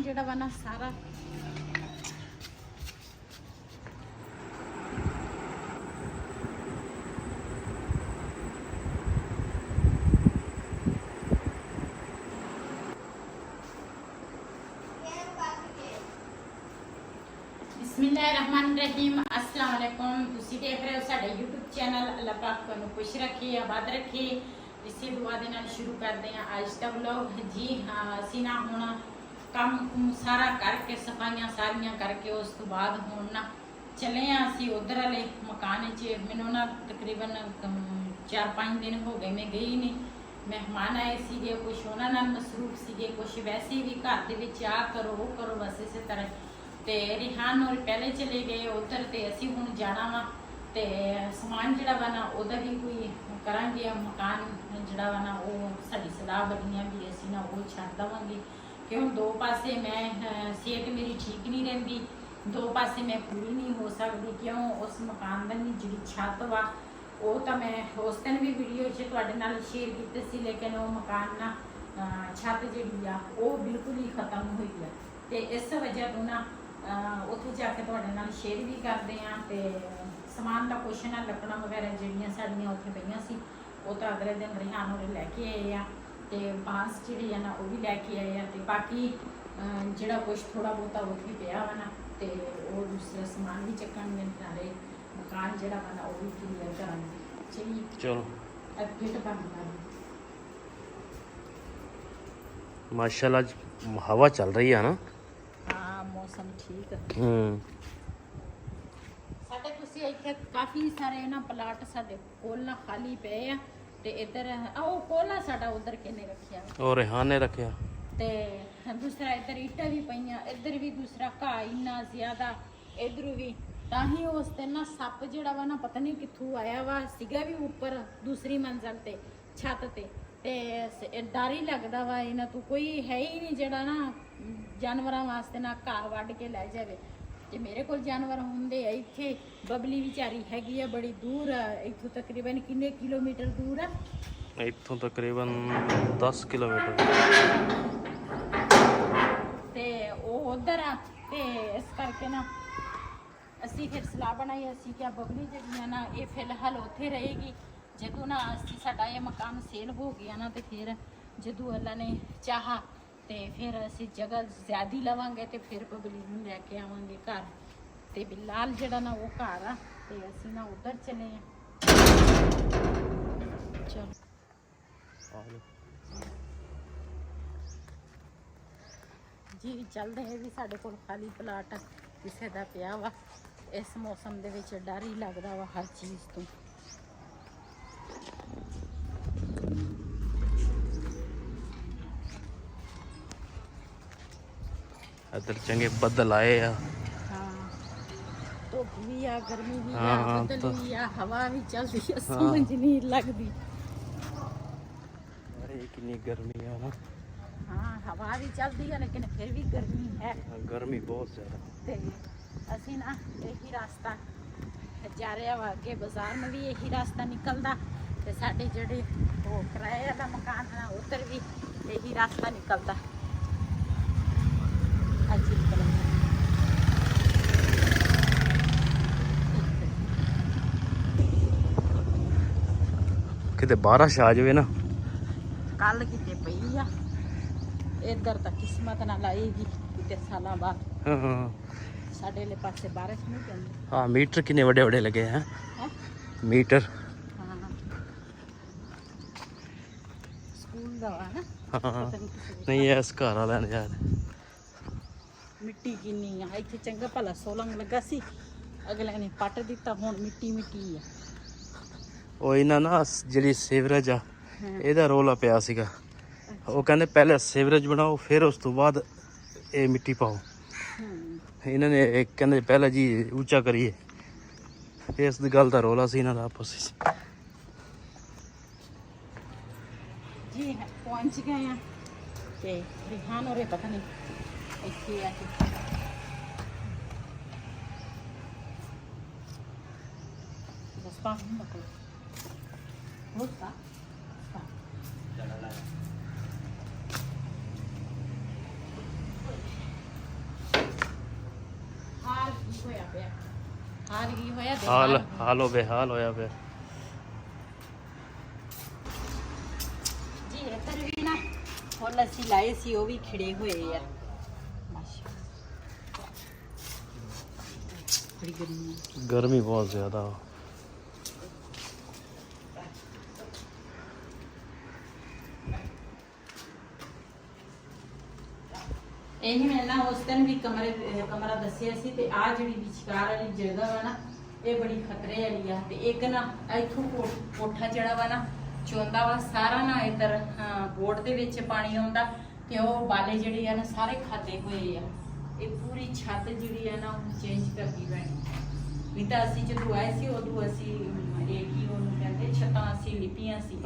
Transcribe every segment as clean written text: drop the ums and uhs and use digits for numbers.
ਜਿਹੜਾ ਵਾ ਨਾ ਸਾਰਾ बिस्मिल्लाहिर्रहमानिर्रहीम अस्सलाम वालेकुम। तुसी देख रहे हो साडे यूट्यूब चैनल। अल्लाह पाक तुहानू खुश रखे, आबाद रखे। इसी दुआ दे नाल शुरू करते हैं आज का व्लॉग। जी हाँ, असीं ना हुण काम कुम सारा करके सफाइयां सारियां करके उस तो बाद हुण ना चले हाँ असीं उधर वाले मकान च। मैनू ना तकरीबन 4-5 दिन हो गए मैं गई नहीं। मेहमान आए सीगे, कुछ उन्हां नाल मसरूफ सीगे, कुछ वैसे भी घर दे विच आ करो वो करो, बस इस तरह। तो रिहान और पहले चले गए उधर, तो असी हुण जाना वा तो समान जिहड़ा वा ना उहदा भी कोई करांगे। मकान जिहड़ा वा ना वो साडी सलाह बनी भी असी ना वो छड्ड देवांगे, क्यों दो पासे मैं सेहत मेरी ठीक नहीं रहिंदी, दो पासे मैं पूरी नहीं हो सकती। क्यों उस मकान दी जिहड़ी छत वा वो तो मैं उस दिन भी वीडियो च तुहाडे नाल शेयर कीती सी, लेकिन वो मकान ना छत जिहड़ी आ वो बिल्कुल ही खत्म हुई है। तो इस वजह तो ना उत्थे जाके तुहाडे नाल शेयर भी करते हैं। तो समान का कुछ ना लकड़ां वगैरह जिहड़ियां साडियां उत्थे पईयां सी वो तो अगले दिन रिहान होरे लैके आए आ, तो बांस जिहड़ी है ना वो भी लैके आए आ। तो बाकी जिहड़ा कुछ थोड़ा बहुता उत्थे पिया वा ना तो वो दूसरा समान भी चक्कणगे, नाले मकान जिहड़ा वा ना वो भी क्लीयर करांगे। चलिए चलो अब गेट बंद कर दो। माशाल्लाह हवा चल रही है ना। हाँ मौसम ठीक है। साडे तुसीं इत्थे काफ़ी सारे ना प्लाट साडे कोल ना खाली पे आ। ते इधर आओ कोला साडा उधर किने रखिया और रेहान ने रखिया। ते दूसरा इधर ईटा भी पईयां, इधर भी दूसरा घाह इन्ना ज़्यादा, इधर भी ताही उस दिन ना सप जिहड़ा वा ना पता नहीं कित्थों आया वा, सीगा भी ऊपर दूसरी मंजिल ते छत ते डर ही लगदा वा। इन्हां तो कोई है ही नहीं जिहड़ा ना जानवरां वास्ते ना घाह वड्ढ के लै जावे। जे मेरे कोल जानवर होंदे इत्थे बबली विचारी हैगी है बड़ी दूर, इत्थों तकरीबन किन्ने किलोमीटर दूर है, इत्थों तकरीबन 10 किलोमीटर ते ओह उधर आ। ते इस करके ना असी फिर सलाह बनाई असी क्या बबली जिहड़ी ना ये फिलहाल उत्थे रहेगी। जदों ना असी साडा ये मकान सेल हो गया ना तो फिर जदों अल्लाह ने चाहा तो फिर असी जगह ज़्यादा ही लवांगे तो फिर बबली नूं लैके आवांगे घर। तो बिलाल जिहड़ा ना वो घर आ तो असी ना उधर चले हैं। चलो जी चलते हैं भी साडे कोल खाली प्लाट किसी दा पिया वा। इस मौसम दे विच डर ही लगदा वा हर चीज़ तो। इधर चंगे बदल आए आ। हाँ धुप भी आ, गर्मी भी आ, हाँ, बदल तो भी आ, हवा भी चलती है, समझ नहीं लगती। अरे कितनी गर्मी है ना। हाँ हवा भी चलती है लेकिन फिर भी गर्मी है। गर्मी बहुत ज्यादा। ते असी ना यही रास्ता जा रहे हो अगे, बाजार में भी यही रास्ता निकलता, तो साढ़े जड़े वो किराए वाला मकान है उधर भी यही रास्ता निकलता। किते बारिश आ जाए ना। कल किते पई आ, इधर तक किस्मत ना लाएगी किते सालों बाद। साडे ले पासे बारिश नहीं पैंदी। हाँ मीटर कितने बड़े बड़े लगे हैं। मीटर हाँ स्कूल दा वा ना। हाँ नहीं है इस घर वाले ने यार मिट्टी किन्नी आ इत्थे चंगा भला सोलंग लगा सी, अगले ने पट दिता, हुण मिट्टी मिट्टी है। ਉਹ ਇਹਨਾਂ ਨਾ ਜਿਹੜੀ ਸੀਵਰੇਜ ਆ ਇਹਦਾ ਰੋਲਾ ਪਿਆ ਸੀਗਾ। ਉਹ ਕਹਿੰਦੇ ਪਹਿਲੇ ਸੀਵਰੇਜ ਬਣਾਓ ਫਿਰ ਉਸ ਤੋਂ ਬਾਅਦ ਇਹ ਮਿੱਟੀ ਪਾਓ। ਇਹਨਾਂ ਨੇ ਕਹਿੰਦੇ ਪਹਿਲਾਂ ਜੀ ਉੱਚਾ ਕਰੀਏ, ਇਸ ਦੀ ਗੱਲ ਦਾ ਰੋਲਾ ਸੀ ਇਹਨਾਂ ਦਾ ਆਪਸ ਵਿੱਚ। जी पहुंच गए हैं ते रिहान और पता नहीं इत्थे आके बस पानी मको होता ਕੀ ਹੋਇਆ ਹਾਲ ਬੇਹਾਲ ਹੋਇਆ ਪਿਆ ਜੀ। ਇੱਧਰ ਵੀ ਨਾ ਫੁੱਲ ਅਸੀਂ ਲਾਏ ਸੀ, ਉਹ ਵੀ ਖਿੜੇ ਹੋਏ ਆ। ਬੜੀ ਗਰਮੀ ਬਹੁਤ ਜ਼ਿਆਦਾ। ਇਹ ਮੈਂ ਨਾ ਉਸ ਦਿਨ ਵੀ ਕਮਰਾ ਦੱਸਿਆ ਸੀ, ਤੇ ਆ ਜਿਹੜੀ ਵਿਚਕਾਰ ਵਾਲੀ ਜਗ੍ਹਾ ਵਾ ਨਾ, ਇਹ ਬੜੀ ਖਤਰੇ ਵਾਲੀ ਆ। ਤੇ ਇੱਕ ਨਾ ਇੱਥੋਂ ਕੋਠਾ ਜਿਹੜਾ ਵਾ ਨਾ ਚੋਂਦਾ ਵਾ ਸਾਰਾ ਨਾ ਇੱਧਰ ਬੋਰਡ ਦੇ ਵਿੱਚ ਪਾਣੀ ਆਉਂਦਾ, ਤੇ ਉਹ ਬਾਲੇ ਜਿਹੜੇ ਆ ਨਾ ਸਾਰੇ ਖਾਦੇ ਹੋਏ ਆ। ਇਹ ਪੂਰੀ ਛੱਤ ਜਿਹੜੀ ਆ ਨਾ ਉਹ ਚੇਂਜ ਕਰਨੀ ਪੈਣੀ। ਵੀ ਤਾਂ ਅਸੀਂ ਜਦੋਂ ਆਏ ਸੀ ਉਦੋਂ ਅਸੀਂ ਇਹ ਕੀ ਉਹਨੂੰ ਕਹਿੰਦੇ ਛੱਤਾਂ ਅਸੀਂ ਲਿਪੀਆਂ ਸੀ,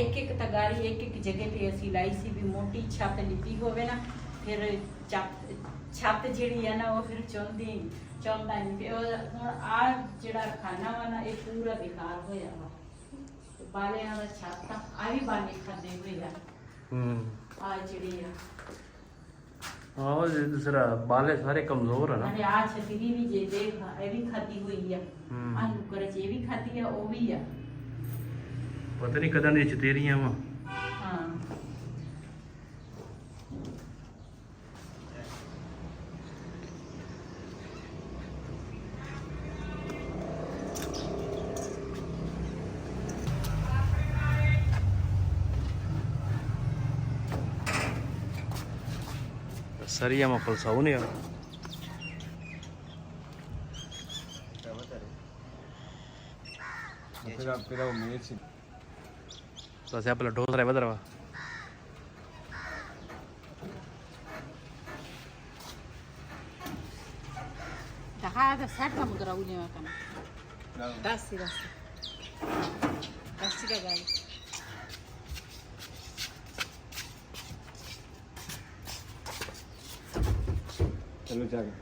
ਇੱਕ ਤਗਾਰੀ ਇੱਕ ਜਗ੍ਹਾ ਤੇ ਅਸੀਂ ਲਾਈ ਸੀ ਵੀ ਮੋਟੀ ਛੱਤ ਲਿਪੀ ਹੋਵੇ ਨਾ, ਫਿਰ ਛੱਤ ਜਿਹੜੀ ਆ ਨਾ ਉਹ ਫਿਰ ਚੌਂਦਾ ਨਹੀਂ। ਹੁਣ ਆ ਜਿਹੜਾ ਖਾਨਾ ਵਾ ਨਾ ਇਹ ਪੂਰਾ ਬੇਕਾਰ ਹੋਇਆ ਵਾ। ਬਾਲਿਆਂ ਦਾ ਛੱਤ ਆ ਵੀ ਬਾਲੇ ਖਾਦੇ ਹੋਏ ਆ। ਆ ਜਿਹੜੇ ਆ ਆਹ ਦੂਸਰਾ ਬਾਲੇ ਸਾਰੇ ਕਮਜ਼ੋਰ ਆ ਨਾ। ਅਰੇ ਆ ਛਤਰੀ ਵੀ ਜੇ ਦੇਖ ਇਹ ਵੀ ਖਾਦੀ ਹੋਈ ਆ। ਆ ਨੁਕਰ ਚ ਇਹ ਵੀ ਖਾਦੀ ਆ, ਉਹ ਵੀ ਆ। ਪਤਾ ਨਹੀਂ ਕਦਾਂ ਦੀ ਚਤੇਰੀਆਂ ਵਾ। ਹਾਂ Seria mau pulsa ini ya. So siapa lah dosa apa terapa? Dah ada set kamu gerawunya makan. Dasi. Dasi kagak. चलो जाके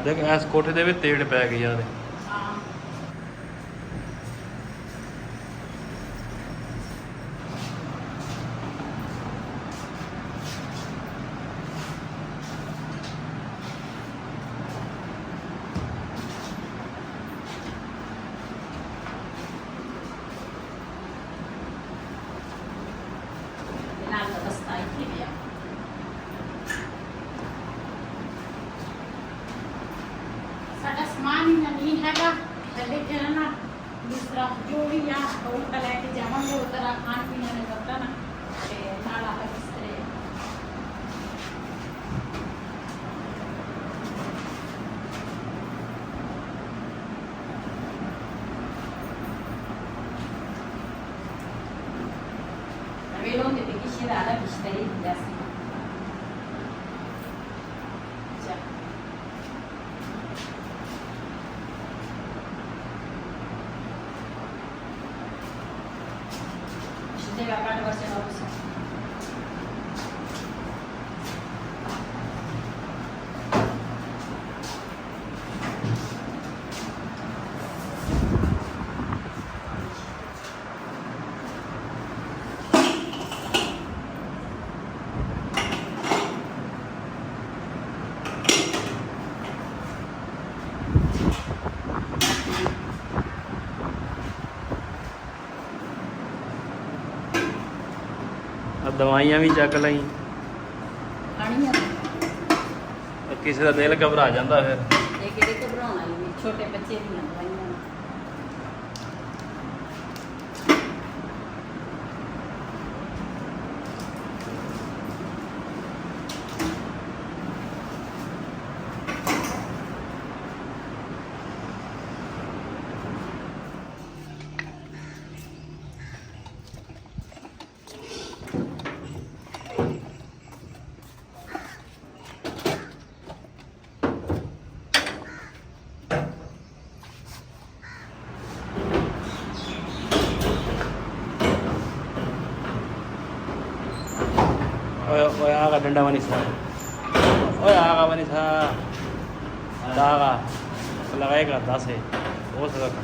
देख इस कोठे दे विच तेड़ पै गई यार। ਸਾਡਾ ਸਮਾਨ ਹੀ ਨਹੀਂ ਹੈਗਾ, ਲੇਕਿਨ ਨਾ ਦੂਸਰਾ ਜੋ ਵੀ ਆ ਉਹ ਤਾਂ ਲੈ ਕੇ ਜਾਵਾਂਗੇ। ਉਧਰ ਆ ਖਾਣ ਪੀਣ ਨੇ ਕਰਤਾ ਨਾ, ਤੇ ਨਾਲ ਆ ਬਿਸਤਰੇ। ਵੇਲੋਂ ਦੇ ਕਿਸੇ ਦਾ ਆ ਬਿਸਤਰੇ ਦਿੰਦਾ ਸੀ। Deve acabar negociando a opção. दवाइयां भी चक लई। किसी का दिल घबरा जाता फिर। छोटे बच्चे भी ओए आगा डंडा बनी सा। ओए आगा बनी सा। दागा लगाएगा 10 है हो सकता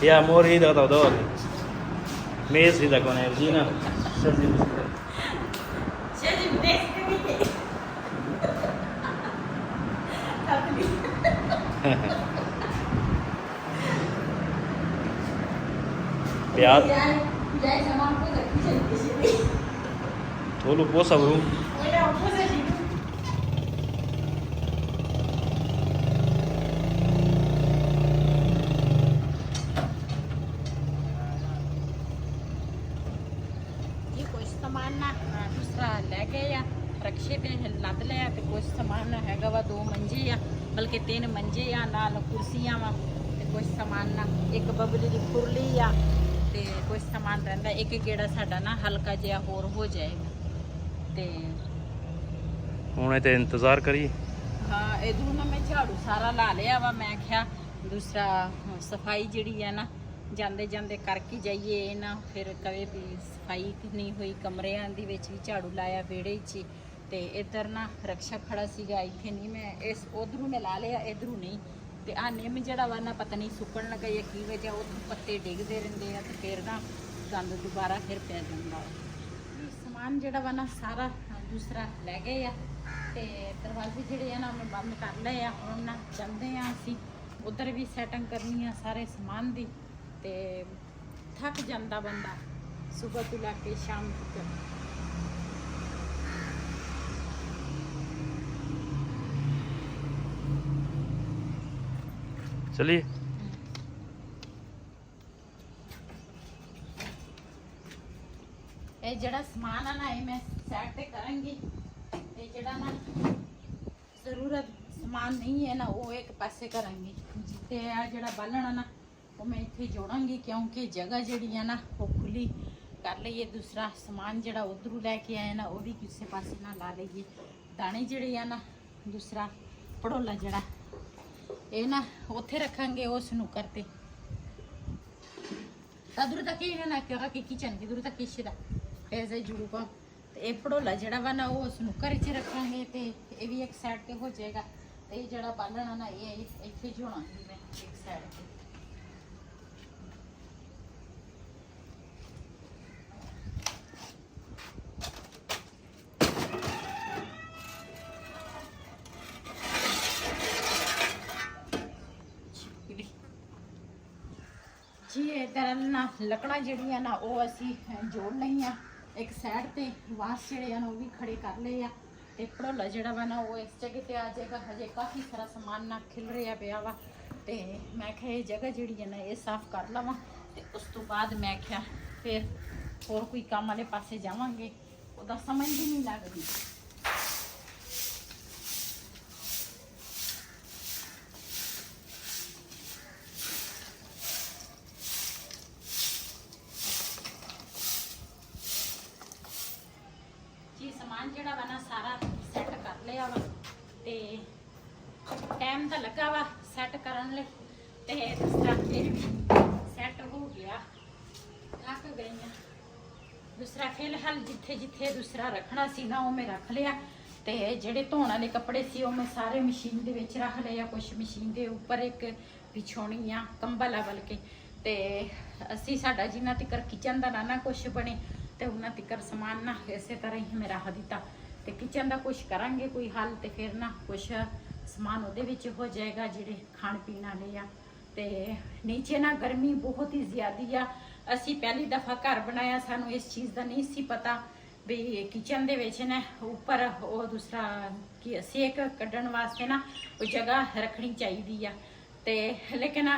या मोर ही दो मेज ही तक जी ना। ਪਿਆਰ ਜੈ ਜਮਾਨ ਕੋ ਰੱਖੀ ਚਲੀ ਕਿਸੇ ਦੀ ਉਹ ਲੁਕੋ ਸਬਰੂ ਉਹਦਾ ਆਪੋਜ਼ਿਟ ਹੀ ਇਹ ਕੁਝ ਸਮਾਨ ਨਾ ਦੂਸਰਾ ਲੈ ਗਏ ਆ ਰਕਸ਼ੇ ਤੇ ਲੱਦ ਲਿਆ ਤੇ ਕੁਝ ਸਮਾਨ ਹੈਗਾ ਵਾ 2 ਮੰਜੇ ਆ ਬਲਕਿ 3 ਮੰਜੇ ਆ ਨਾਲ ਕੁਰਸੀਆਂ ਵਾ ਤੇ ਕੁਝ ਸਮਾਨ ਨਾ ਇੱਕ ਬਬਲੀ ਦੀ ਖੁਰਲੀ ਆ ਤੇ ਕੁਝ ਸਮਾਨ ਰਹਿੰਦਾ ਇੱਕ ਗੇੜਾ ਸਾਡਾ ਨਾ ਹਲਕਾ ਜਿਹਾ ਹੋਰ ਹੋ ਜਾਏਗਾ ਤੇ ਹੁਣ ਇਹ ਤੇ ਇੰਤਜ਼ਾਰ ਕਰੀ ਹਾਂ ਇਧਰੋਂ ਨਾ ਮੈਂ ਝਾੜੂ ਸਾਰਾ ਲਾ ਲਿਆ ਵਾ ਮੈਂ ਕਿਹਾ ਦੂਸਰਾ ਸਫਾਈ ਜਿਹੜੀ ਹੈ ਨਾ ਜਾਂਦੇ ਜਾਂਦੇ ਕਰਕੇ ਜਾਈਏ ਇਹ ਨਾ ਫਿਰ ਕਵੇ ਵੀ ਸਫਾਈ ਨਹੀਂ ਹੋਈ ਕਮਰਿਆਂ ਦੇ ਵਿੱਚ ਵੀ ਝਾੜੂ ਲਾਇਆ ਵਿਹੜੇ 'ਚ ਤੇ ਇੱਧਰ ਨਾ ਰਕਸ਼ਾ ਖੜਾ ਸੀਗਾ ਇੱਥੇ ਨਹੀਂ ਮੈਂ ਇਸ ਉਧਰੋਂ ਮੈਂ ਲਾ ਲਿਆ ਇਧਰੋਂ ਨਹੀਂ ਤੇ ਆ ਨਿੰਮ ਜਿਹੜਾ ਵਾ ਨਾ ਪਤਾ ਨਹੀਂ ਸੁੱਕਣ ਲੱਗਾ ਜਾਂ ਕੀ ਵਜ੍ਹਾ ਉਹ ਪੱਤੇ ਡਿੱਗਦੇ ਰਹਿੰਦੇ ਆ ਤੇ ਫਿਰ ਨਾ ਗੰਦ ਦੁਬਾਰਾ ਫਿਰ ਪੈ ਜਾਂਦਾ ਇਹ ਸਮਾਨ ਜਿਹੜਾ ਵਾ ਨਾ ਸਾਰਾ ਦੂਸਰਾ ਲੈ ਗਏ ਆ ਤੇ ਦਰਵਾਜ਼ੇ ਜਿਹੜੇ ਆ ਨਾ ਮੈਂ ਬੰਦ ਕਰ ਲਏ ਆ ਹੁਣ ਨਾ ਜਾਂਦੇ ਆ ਅਸੀਂ ਉਧਰ ਵੀ ਸੈਟਿੰਗ ਕਰਨੀ ਆ ਸਾਰੇ ਸਮਾਨ ਦੀ ਤੇ ਥੱਕ ਜਾਂਦਾ ਬੰਦਾ ਸਵੇਰ ਤੋਂ ਲੈ ਕੇ ਸ਼ਾਮ ਤੱਕ ਚਲਿਏ ਇਹ ਜਿਹੜਾ ਸਮਾਨ ਆ ਨਾ ਇਹ ਮੈਂ ਸੈਟ ਤੇ ਕਰਾਂਗੀ ਤੇ ਜਿਹੜਾ ਨਾ ਜ਼ਰੂਰਤ ਸਮਾਨ ਨਹੀਂ ਹੈ ਨਾ ਉਹ ਇੱਕ ਪਾਸੇ ਕਰਾਂਗੀ ਤੇ ਆ ਜਿਹੜਾ ਬਾਲਣ ਆ ਨਾ ਉਹ ਮੈਂ ਇੱਥੇ ਜੋੜਾਂਗੀ ਕਿਉਂਕਿ ਜਗ੍ਹਾ ਜਿਹੜੀ ਆ ਨਾ ਉਹ ਖੁੱਲੀ ਕਰ ਲਈਏ ਦੂਸਰਾ ਸਮਾਨ ਜਿਹੜਾ ਉਧਰੋਂ ਲੈ ਕੇ ਆਏ ਨਾ ਉਹ ਵੀ ਕਿਸੇ ਪਾਸੇ ਨਾ ਲਾ ਲਈਏ ਦਾਣੇ ਜਿਹੜੇ ਆ ਨਾ ਦੂਸਰਾ ਪੜੋਲਾ ਜਿਹੜਾ ਇਹ ਨਾ ਉੱਥੇ ਰੱਖਾਂਗੇ ਉਸ ਨੂੰ ਕਰਤੇ ਦੂਰ ਤੱਕ ਹੀ ਨਾ ਕਿ ਕਿਚਨ ਦੀ ਦੂਰ ਤੱਕ ਕਿਸ਼ੇ ਦਾ ਐਸੇ ਜੁੜੂਗਾ ਤੇ ਇਹ ਪੜੋਲਾ ਜਿਹੜਾ ਵਾ ਨਾ ਉਹ ਉਸ ਨੂੰ ਘਰ 'ਚ ਰੱਖਾਂਗੇ ਤੇ ਇਹ ਵੀ ਇੱਕ ਸਾਈਡ ਤੇ ਹੋ ਜਾਏਗਾ ਤੇ ਇਹ ਜਿਹੜਾ ਬਾਲਣ ਆ ਨਾ ਇਹ ਇੱਥੇ ਜੋੜਾਂਗੀ ਮੈਂ ਇੱਕ ਸਾਈਡ ਤੇ ਜੀ ਇਧਰ ਨਾ ਲੱਕੜਾਂ ਜਿਹੜੀਆਂ ਨਾ ਉਹ ਅਸੀਂ ਜੋੜ ਲਈਆਂ ਇੱਕ ਸਾਈਡ ਤੇ ਵਾਸ ਜਿਹੜੇ ਆ ਨਾ ਉਹ ਵੀ ਖੜੇ ਕਰ ਲਏ ਆ ਤੇ ਪੜੋਲਾ ਜਿਹੜਾ ਵਾ ਨਾ ਉਹ ਇਸ ਜਗ੍ਹਾ ਤੇ ਆ ਜਾਏਗਾ ਹਜੇ ਕਾਫੀ ਸਾਰਾ ਸਮਾਨ ਨਾ ਖਿਲ ਰਿਹਾ ਪਿਆ ਵਾ ਤੇ ਮੈਂ ਕਿਹਾ ਇਹ ਜਗ੍ਹਾ ਜਿਹੜੀ ਹੈ ਨਾ ਇਹ ਸਾਫ਼ ਕਰ ਲਵਾਂ ਤੇ ਉਸ ਤੋਂ ਬਾਅਦ ਮੈਂ ਕਿਹਾ ਫਿਰ ਹੋਰ ਕੋਈ ਕੰਮ ਵਾਲੇ ਪਾਸੇ ਜਾਵਾਂਗੇ ਉਹਦਾ ਸਮਝ ਵੀ ਨਹੀਂ ਲੱਗਦੀ ਸਮਾਨ ਜਿਹੜਾ ਵਾ ਨਾ ਸਾਰਾ ਸੈੱਟ ਕਰ ਲਿਆ ਵਾ ਤੇ ਟਾਈਮ ਤਾਂ ਲੱਗਾ ਵਾ ਸੈੱਟ ਕਰਨ ਲਈ ਤੇ ਇਸ ਤਰ੍ਹਾਂ ਫਿਰ ਵੀ ਸੈੱਟ ਹੋ ਗਿਆ ਥੱਕ ਗਈਆਂ ਦੂਸਰਾ ਫਿਲਹਾਲ ਜਿੱਥੇ ਜਿੱਥੇ ਦੂਸਰਾ ਰੱਖਣਾ ਸੀ ਨਾ ਉਹ ਮੈਂ ਰੱਖ ਲਿਆ ਤੇ ਜਿਹੜੇ ਧੋਣ ਵਾਲੇ ਕੱਪੜੇ ਸੀ ਉਹ ਮੈਂ ਸਾਰੇ ਮਸ਼ੀਨ ਦੇ ਵਿੱਚ ਰੱਖ ਲਏ ਆ ਕੁਛ ਮਸ਼ੀਨ ਦੇ ਉੱਪਰ ਇੱਕ ਵਿਛਾਉਣੀ ਆ ਕੰਬਲ ਆ ਬਲਕਿ ਤੇ ਅਸੀਂ ਸਾਡਾ ਜਿੰਨਾ ਤੱਕ ਕਿਚਨ ਦਾ ਨਾ ਕੁਛ ਬਣੇ ਤੇ ਉਹਨਾਂ ਤੱਕ ਸਮਾਨ ਨਾ ਇਸੇ ਤਰ੍ਹਾਂ ਹੀ ਮੈਂ ਰੱਖ ਦਿੱਤਾ ਤੇ ਕਿਚਨ ਦਾ ਕੁਛ ਕਰਾਂਗੇ ਕੋਈ ਹੱਲ ਤੇ ਫਿਰ ਨਾ ਕੁਛ ਸਮਾਨ ਉਹਦੇ ਵਿੱਚ ਹੋ ਜਾਏਗਾ ਜਿਹੜੇ ਖਾਣ ਪੀਣ ਵਾਲੇ ਆ ਤੇ ਨੀਚੇ ਨਾ ਗਰਮੀ ਬਹੁਤ ਹੀ ਜ਼ਿਆਦੀ ਆ ਅਸੀਂ ਪਹਿਲੀ ਦਫਾ ਘਰ ਬਣਾਇਆ ਸਾਨੂੰ ਇਸ ਚੀਜ਼ ਦਾ ਨਹੀਂ ਸੀ ਪਤਾ ਵੀ ਕਿਚਨ ਦੇ ਵਿੱਚ ਨਾ ਉੱਪਰ ਉਹ ਦੂਸਰਾ ਕਿ ਸੇਕ ਕੱਢਣ ਵਾਸਤੇ ਨਾ ਉਹ ਜਗ੍ਹਾ ਰੱਖਣੀ ਚਾਹੀਦੀ ਆ ਤੇ ਲੇਕਿਨ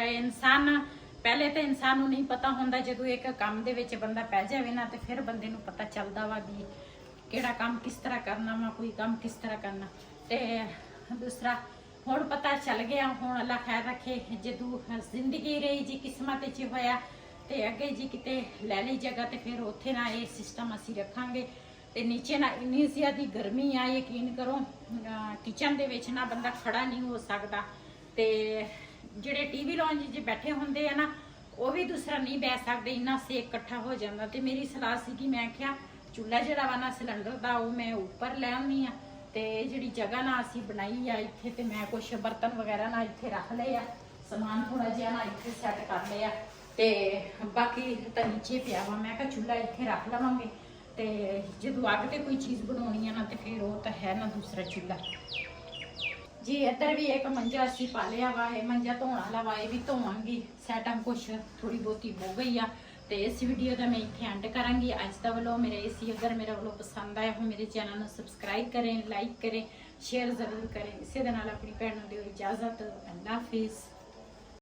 ਇਨਸਾਨ ਪਹਿਲੇ ਤਾਂ ਇਨਸਾਨ ਨੂੰ ਨਹੀਂ ਪਤਾ ਹੁੰਦਾ ਜਦੋਂ ਇੱਕ ਕੰਮ ਦੇ ਵਿੱਚ ਬੰਦਾ ਪੈ ਜਾਵੇ ਨਾ ਤੇ ਫਿਰ ਬੰਦੇ ਨੂੰ ਪਤਾ ਚੱਲਦਾ ਵਾ ਵੀ ਕਿਹੜਾ ਕੰਮ ਕਿਸ ਤਰ੍ਹਾਂ ਕਰਨਾ ਵਾ ਕੋਈ ਕੰਮ ਕਿਸ ਤਰ੍ਹਾਂ ਕਰਨਾ ਤੇ ਦੂਸਰਾ ਹੁਣ ਪਤਾ ਚੱਲ ਗਿਆ ਹੁਣ ਅੱਲਾ ਖੈਰ ਰੱਖੇ ਜਦੋਂ ਜ਼ਿੰਦਗੀ ਰਹੀ ਜੀ ਕਿਸਮਤ 'ਚ ਹੋਇਆ ਤੇ ਅੱਗੇ ਜੀ ਕਿਤੇ ਲੈ ਲਈ ਜਗ੍ਹਾ ਤੇ ਫਿਰ ਉੱਥੇ ਨਾ ਇਹ ਸਿਸਟਮ ਅਸੀਂ ਰੱਖਾਂਗੇ ਤੇ ਨੀਚੇ ਨਾ ਇੰਨੀ ਜ਼ਿਆਦੀ ਗਰਮੀ ਆ ਯਕੀਨ ਕਰੋ ਕਿਚਨ ਦੇ ਵਿੱਚ ਨਾ ਬੰਦਾ ਖੜਾ ਨਹੀਂ ਹੋ ਸਕਦਾ ਤੇ ਜਿਹੜੇ ਟੀਵੀ ਲੌਂਜ 'ਚ ਬੈਠੇ ਹੁੰਦੇ ਆ ਨਾ ਉਹ ਵੀ ਦੂਸਰਾ ਨਹੀਂ ਬਹਿ ਸਕਦੇ ਇੰਨਾ ਸੇਕ ਇਕੱਠਾ ਹੋ ਜਾਂਦਾ ਤੇ ਮੇਰੀ ਸਲਾਹ ਸੀ ਕਿ ਮੈਂ ਕਿਹਾ ਚੁੱਲ੍ਹਾ ਜਿਹੜਾ ਵਾ ਨਾ ਸਿਲੰਡਰ ਦਾ ਉਹ ਮੈਂ ਉੱਪਰ ਲੈ ਆਉਣੀ ਆ ਤੇ ਜਿਹੜੀ ਜਗ੍ਹਾ ਨਾ ਅਸੀਂ ਬਣਾਈ ਆ ਇੱਥੇ ਤੇ ਮੈਂ ਕੁਝ ਬਰਤਨ ਵਗੈਰਾ ਨਾ ਇੱਥੇ ਰੱਖ ਲਏ ਆ ਸਮਾਨ ਥੋੜਾ ਜਿਹਾ ਨਾ ਇੱਥੇ ਸੈੱਟ ਕਰ ਲਿਆ ਤੇ ਬਾਕੀ ਤਾਂ ਨੀਚੇ ਪਿਆ ਵਾ ਮੈਂ ਕਿਹਾ ਚੁੱਲ੍ਹਾ ਇੱਥੇ ਰੱਖ ਲਵਾਂਗੇ ਤੇ ਜਦੋਂ ਅੱਗ ਤੇ ਕੋਈ ਚੀਜ਼ ਬਣਾਉਣੀ ਆ ਨਾ ਤੇ ਫਿਰ ਉਹ ਤਾਂ ਹੈ ਨਾ ਦੂਸਰਾ ਚੁੱਲ੍ਹਾ ਜੀ ਇੱਧਰ ਵੀ ਇੱਕ ਮੰਜਾ ਅਸੀਂ ਪਾ ਲਿਆ ਵਾ ਇਹ ਮੰਜਾ ਧੋਣ ਵਾਲਾ ਵਾ ਇਹ ਵੀ ਧੋਵਾਂਗੀ ਸੈਟਮ ਕੁਛ ਥੋੜੀ ਬਹੁਤੀ ਹੋ ਗਈ ਆ ਤੇ ਇਸ ਵੀਡੀਓ ਦਾ ਮੈਂ ਇੱਥੇ ਐਂਡ ਕਰਾਂਗੀ ਅੱਜ ਦਾ ਵਲੋਗ ਮੇਰੇ ਇਸੀ ਅਗਰ ਮੇਰਾ ਵਲੋਗ ਪਸੰਦ ਆਇਆ ਹੋ ਮੇਰੇ ਚੈਨਲ ਨੂੰ ਸਬਸਕ੍ਰਾਈਬ ਕरें ਲਾਈਕ करें शेयर जरूर करें इसी दे नाल अपनी भैन नूं दिओ इजाजत अल्लाह हाफिज़।